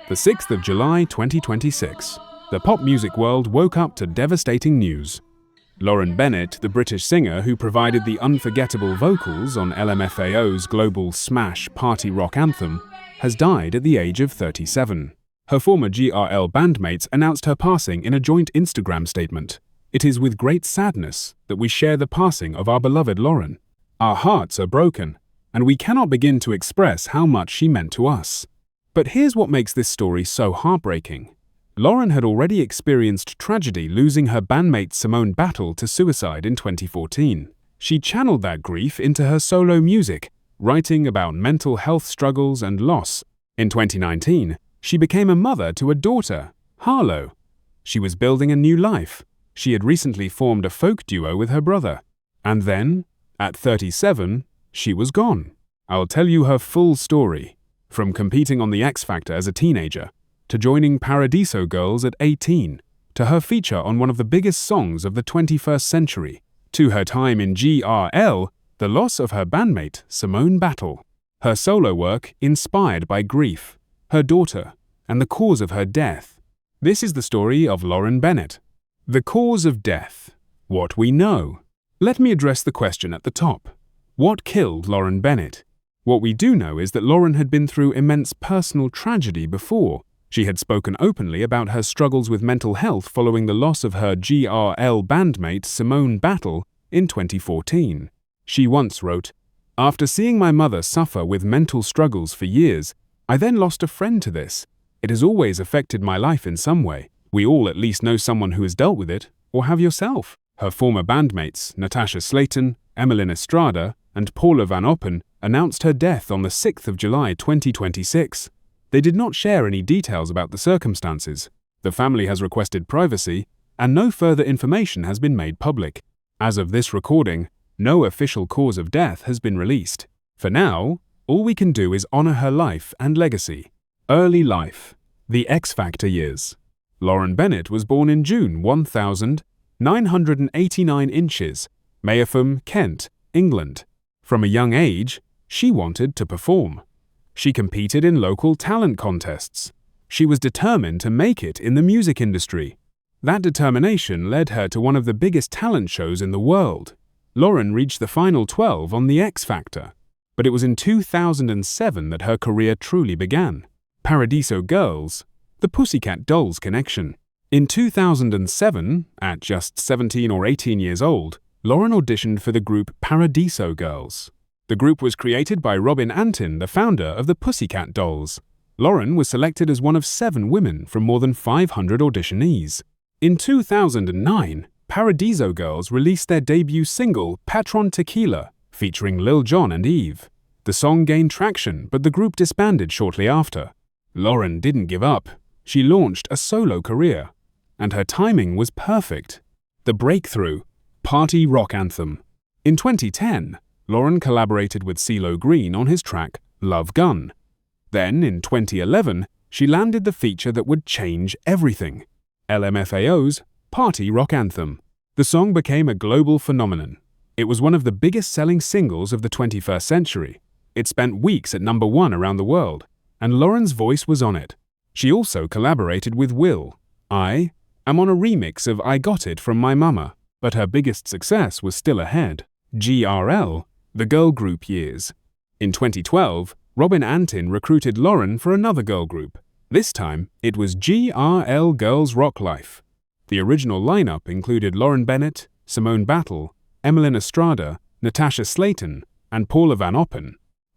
The 6th of July 2026, the pop music world woke up to devastating news. Lauren Bennett, the British singer who provided the unforgettable vocals on LMFAO's global smash party rock anthem, has died at the age of 37. Her former G.R.L. bandmates announced her passing in a joint Instagram statement. "It is with great sadness that we share the passing of our beloved Lauren. Our hearts are broken, and we cannot begin to express how much she meant to us." But here's what makes this story so heartbreaking. Lauren had already experienced tragedy losing her bandmate Simone to suicide in 2014. She channeled that grief into her solo music, writing about mental health struggles and loss. In 2019, she became a mother to a daughter, Harlow. She was building a new life. She had recently formed a folk duo with her brother. And then, at 37, she was gone. I'll tell you her full story. From competing on the X Factor as a teenager, to joining Paradiso Girls at 18, to her feature on one of the biggest songs of the 21st century, to her time in G.R.L, the loss of her bandmate Simone, her solo work inspired by grief, her daughter, and the cause of her death. This is the story of Lauren Bennett. The cause of death. What we know. Let me address the question at the top. What killed Lauren Bennett? What we do know is that Lauren had been through immense personal tragedy before. She had spoken openly about her struggles with mental health following the loss of her G.R.L. bandmate Simone in 2014. She once wrote, "After seeing my mother suffer with mental struggles for years, I then lost a friend to this. It has always affected my life in some way. We all at least know someone who has dealt with it, or have yourself." Her former bandmates, Natasha Slayton, Emmeline Estrada, and Paula Van Oppen, announced her death on the 6th of July 2026. They did not share any details about the circumstances. The family has requested privacy, and no further information has been made public. As of this recording, no official cause of death has been released. For now, all we can do is honor her life and legacy. Early life. The X Factor years. Lauren Bennett was born in June 1989 inches, Mayertham, Kent, England. From a young age, she wanted to perform. She competed in local talent contests. She was determined to make it in the music industry. That determination led her to one of the biggest talent shows in the world. Lauren reached the final 12 on the X Factor, but it was in 2007 that her career truly began. Paradiso Girls, the Pussycat Dolls connection. In 2007, at just 17 or 18 years old, Lauren auditioned for the group Paradiso Girls. The group was created by Rock Anthem, the founder of the Pussycat Dolls. Lauren was selected as one of 7 women from more than 500 auditionees. In 2009, Paradiso Girls released their debut single, Patron Tequila, featuring Lil Jon and Eve. The song gained traction, but the group disbanded shortly after. Lauren didn't give up. She launched a solo career, and her timing was perfect. The breakthrough. Party Rock Anthem. In 2010, Lauren collaborated with CeeLo Green on his track Love Gun. Then, in 2011, she landed the feature that would change everything, LMFAO's Party Rock Anthem. The song became a global phenomenon. It was one of the biggest-selling singles of the 21st century. It spent weeks at #1 around the world, and Lauren's voice was on it. She also collaborated with Will. I am on a remix of I Got It from My Mama. But her biggest success was still ahead. G.R.L, the girl group years. In 2012, Rock Anthem recruited Lauren for another girl group. This time, it was G.R.L Girls Rock Life. The original lineup included Lauren Bennett, Simone, Emmeline Estrada, Natasha Slayton, and Paula Van Oppen.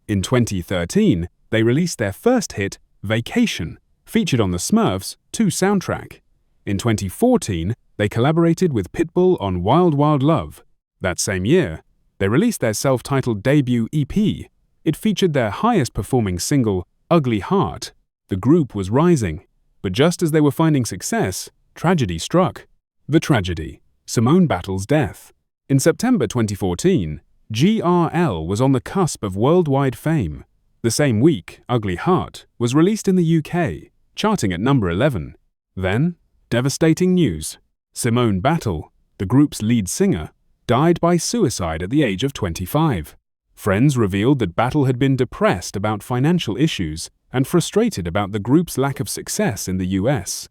In 2013, they released their first hit, Vacation, featured on the Smurfs 2 soundtrack. In 2014, they collaborated with Pitbull on Wild Wild Love. That same year, they released their self-titled debut EP. It featured their highest-performing single, Ugly Heart. The group was rising, but just as they were finding success, tragedy struck. The tragedy. Simone's death. In September 2014, G.R.L was on the cusp of worldwide fame. The same week, Ugly Heart was released in the UK, charting at number 11. Then, devastating news. Simone, the group's lead singer, died by suicide at the age of 25. Friends revealed that Battle had been depressed about financial issues and frustrated about the group's lack of success in the US.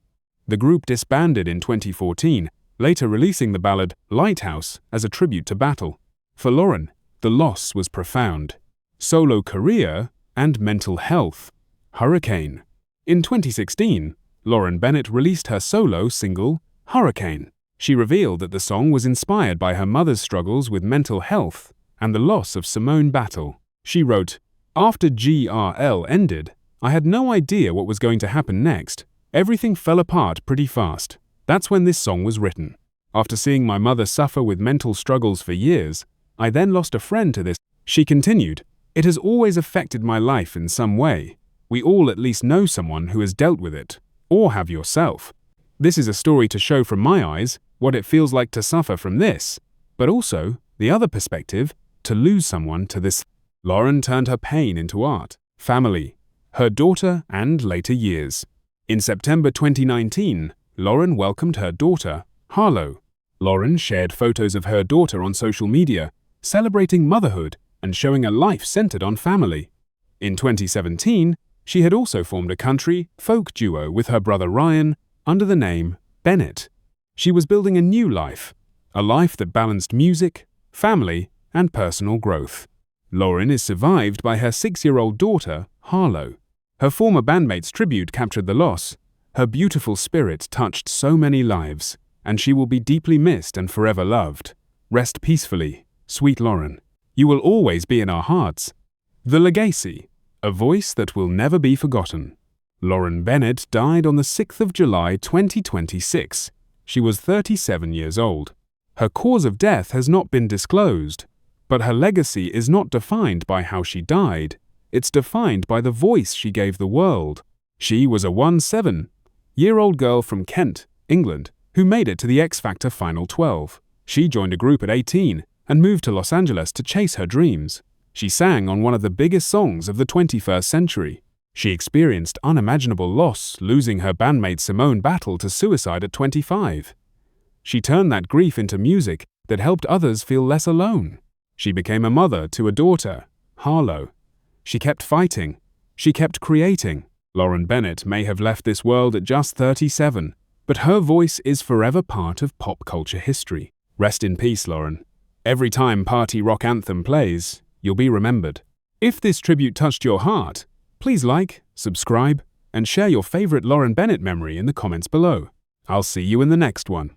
The group disbanded in 2014, later releasing the ballad Lighthouse as a tribute to Battle. For Lauren, the loss was profound. Solo career and mental health. Hurricane. In 2016, Lauren Bennett released her solo single, Hurricane. She revealed that the song was inspired by her mother's struggles with mental health and the loss of Simone Battle. She wrote, "After G.R.L. ended, I had no idea what was going to happen next. Everything fell apart pretty fast. That's when this song was written. After seeing my mother suffer with mental struggles for years, I then lost a friend to this." She continued, "It has always affected my life in some way. We all at least know someone who has dealt with it, or have yourself. This is a story to show from my eyes what it feels like to suffer from this, but also the other perspective, to lose someone to this." Lauren turned her pain into art. Family, her daughter, and later years. In September 2019, Lauren welcomed her daughter, Harlow. Lauren shared photos of her daughter on social media, celebrating motherhood and showing a life centered on family. In 2017, she had also formed a country folk duo with her brother Ryan under the name Bennett. She was building a new life, a life that balanced music, family, and personal growth. Lauren is survived by her 6-year-old daughter, Harlow. Her former bandmates' tribute captured the loss. Her beautiful spirit touched so many lives, and she will be deeply missed and forever loved. Rest peacefully, sweet Lauren. You will always be in our hearts. The legacy, a voice that will never be forgotten. Lauren Bennett died on the 6th of July 2026. She was 37 years old. Her cause of death has not been disclosed, but her legacy is not defined by how she died. It's defined by the voice she gave the world. She was a 17-year-old girl from Kent, England, who made it to the X Factor Final 12. She joined a group at 18 and moved to Los Angeles to chase her dreams. She sang on one of the biggest songs of the 21st century. She experienced unimaginable loss, losing her bandmate Simone Battle to suicide at 25. She turned that grief into music that helped others feel less alone. She became a mother to a daughter, Harlow. She kept fighting. She kept creating. Lauren Bennett may have left this world at just 37, but her voice is forever part of pop culture history. Rest in peace, Lauren. Every time Party Rock Anthem plays, you'll be remembered. If this tribute touched your heart, please like, subscribe, and share your favorite Lauren Bennett memory in the comments below. I'll see you in the next one.